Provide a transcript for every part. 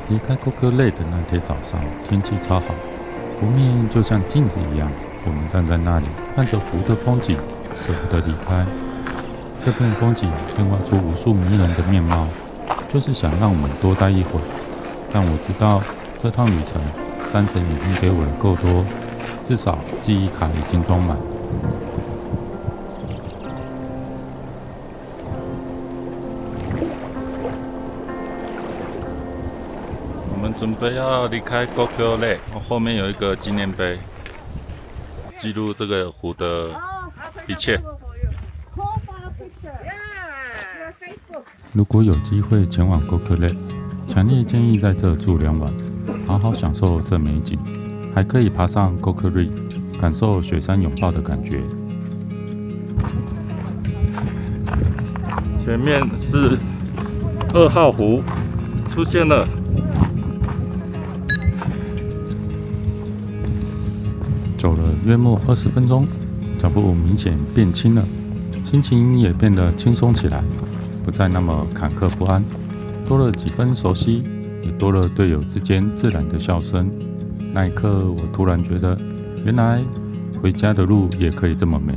离开 Coco Lake 的那天早上，天气超好，湖面就像镜子一样，我们站在那里看着湖的风景，舍不得离开。这片风景变化出无数迷人的面貌，就是想让我们多待一会儿。但我知道这趟旅程，山神已经给我的够多，至少记忆卡已经装满。我们准备要离开 Coco Lake， 后面有一个纪念碑，记录这个湖的一切。如果有机会前往 Coco Lake， 强烈建议在这住2晚，好好享受这美景，还可以爬上 Coco Ridge， 感受雪山拥抱的感觉。前面是2号湖，出现了。走了约莫20分钟，脚步明显变轻了，心情也变得轻松起来，不再那么坎坷不安，多了几分熟悉，也多了队友之间自然的笑声。那一刻，我突然觉得，原来回家的路也可以这么美。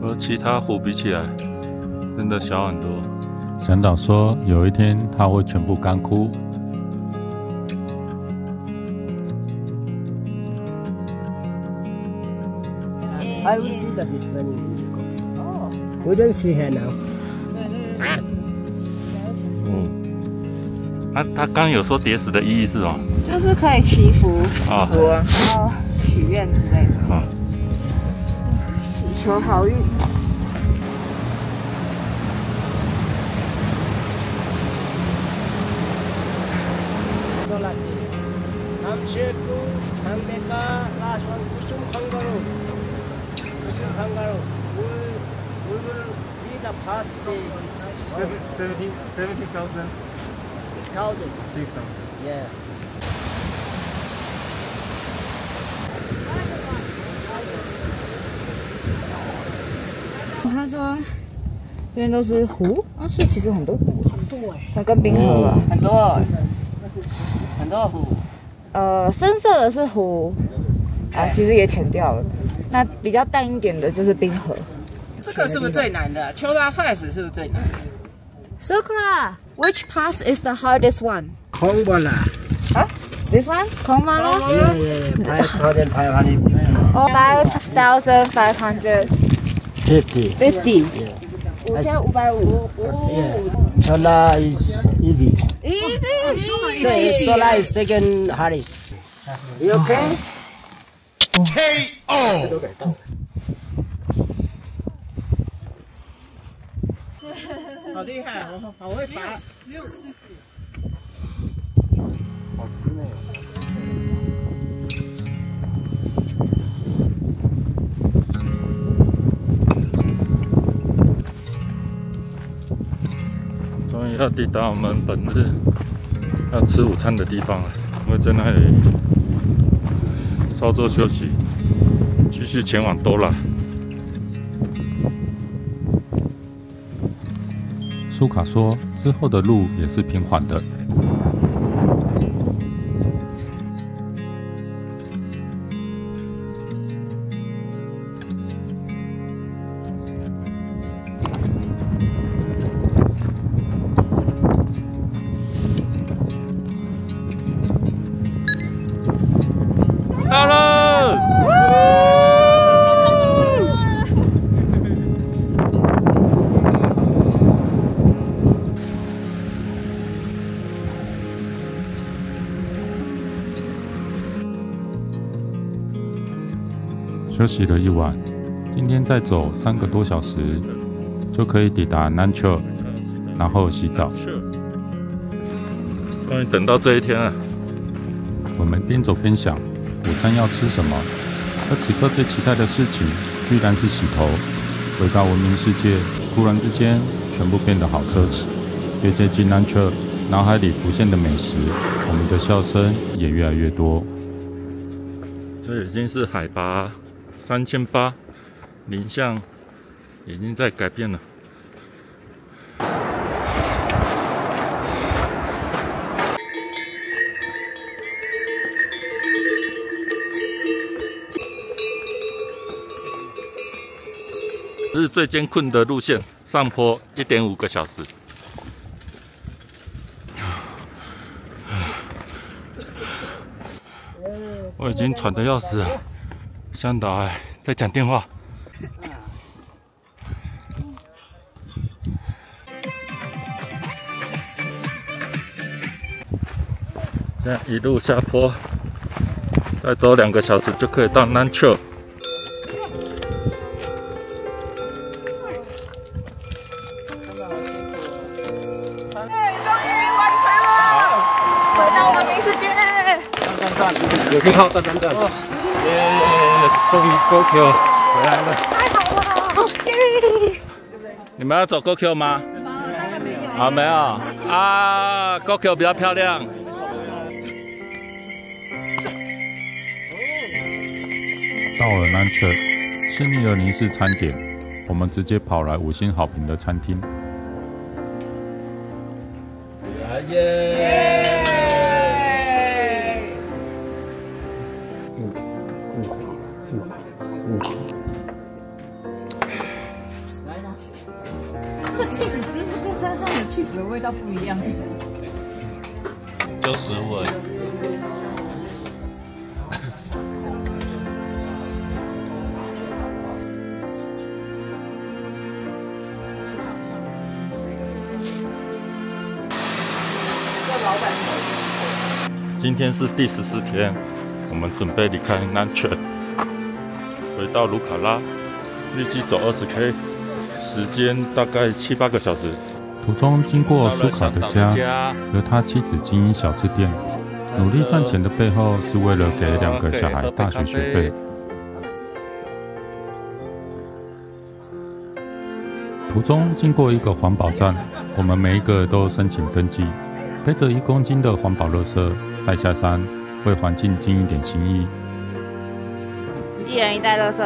和其他湖比起来，真的小很多。向导说，有一天他会全部干枯。I will see that this bunny will go. Oh. We don't see her now. 他刚有说叠石的意义是什么？就是可以祈福啊，然后许愿之类的。啊，祈求好运。Last one, Kusum Kangaroo. Kusum Kangaroo. We will see the past day. 70,000. 6,000. 6,000. Yeah. 他说这边都是湖啊，所以其实很多湖，很多它跟冰河了，很多很多湖。深色的是湖啊，其实也浅掉了。那比较淡一点的就是冰河。这个是不是最难的？Chola Pass 是不是最难的 Sakura, which pass is the hardest one? Kongbala. Huh? This one? Kongbala? Yeah. 5,500. Oh, 5,500. 50. 50. Yeah. 5,550. Yeah. Chola is easy. Easy. Yeah, Chola is second hardest. You okay? KO! 好厉害，好会拔。终于要抵达我们本日要吃午餐的地方了，我们在那里稍作休息，继续前往多拉。苏卡说，之后的路也是平缓的。到了！休息了一晚，今天再走3个多小时，就可以抵达南丘，然后洗澡。终于等到这一天了。我们边走边想，午餐要吃什么？而此刻最期待的事情，居然是洗头。回到文明世界，突然之间，全部变得好奢侈。越接近南丘，脑海里浮现的美食，我们的笑声也越来越多。这已经是海拔3800，林相已经在改变了。这是最艰困的路线，上坡1.5个小时。我已经喘得要死了，向导还在讲电话。现在一路下坡，再走2个小时就可以到南丘。有信号，到站。耶！终于 GoQ 回来了。太好了！你们要走 GoQ 吗？大概没有。啊，没有啊 ，GoQ 比较漂亮。到了南丘，吃腻了尼式餐点，我们直接跑来5星好评的餐厅。耶！这个 cheese 就是跟山上的 cheese 的味道不一样。就食物而已。今天是第14天，我们准备离开南丘，回到卢卡拉，预计走20K， 时间大概7、8个小时。途中经过苏卡的家，由他妻子经营小吃店，努力赚钱的背后是为了给2个小孩大学学费。途中经过一个环保站，我们每一个都申请登记，背着1公斤的环保垃圾带下山，为环境尽一点心意。1人1袋垃圾。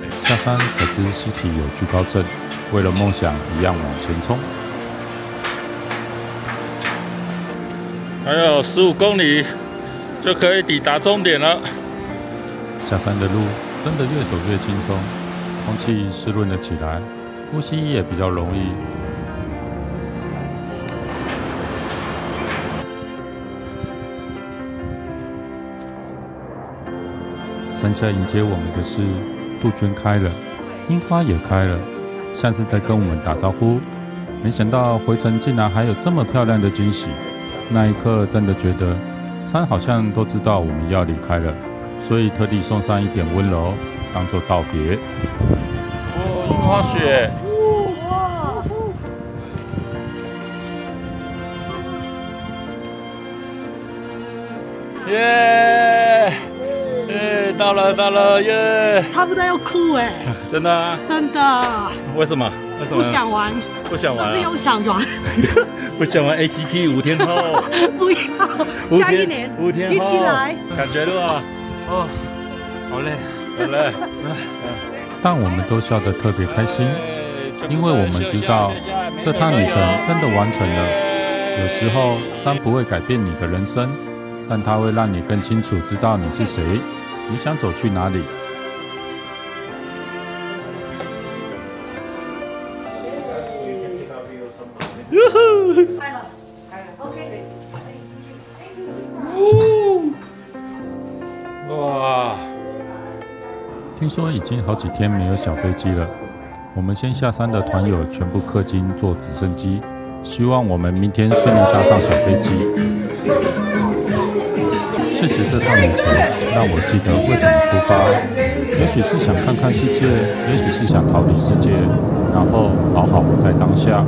下山才知西体有惧高症，为了梦想一样往前冲。还有15公里就可以抵达终点了。下山的路真的越走越轻松，空气湿润了起来，呼吸也比较容易。山下迎接我们的是杜鹃开了，樱花也开了，像是在跟我们打招呼。没想到回程竟然还有这么漂亮的惊喜，那一刻真的觉得山好像都知道我们要离开了，所以特地送上一点温柔，当作道别。哦，樱花雪！耶！到了耶！差不多要哭哎！真的啊？真的。为什么？不想玩。不想玩、啊。可是又想玩。不想玩 ACT 5天后。不要。下一年。5天后。一起来。感觉了啊？哦，好累，好累。但我们都笑得特别开心，因为我们知道这趟旅程真的完成了。有时候山不会改变你的人生，但它会让你更清楚知道你是谁。你想走去哪里？哇！听说已经好几天没有小飞机了。我们先下山的团友全部氪金坐直升机，希望我们明天顺利搭上小飞机。确实这趟旅程让我记得为什么出发，也许是想看看世界，也许是想逃离世界，然后好好活在当下。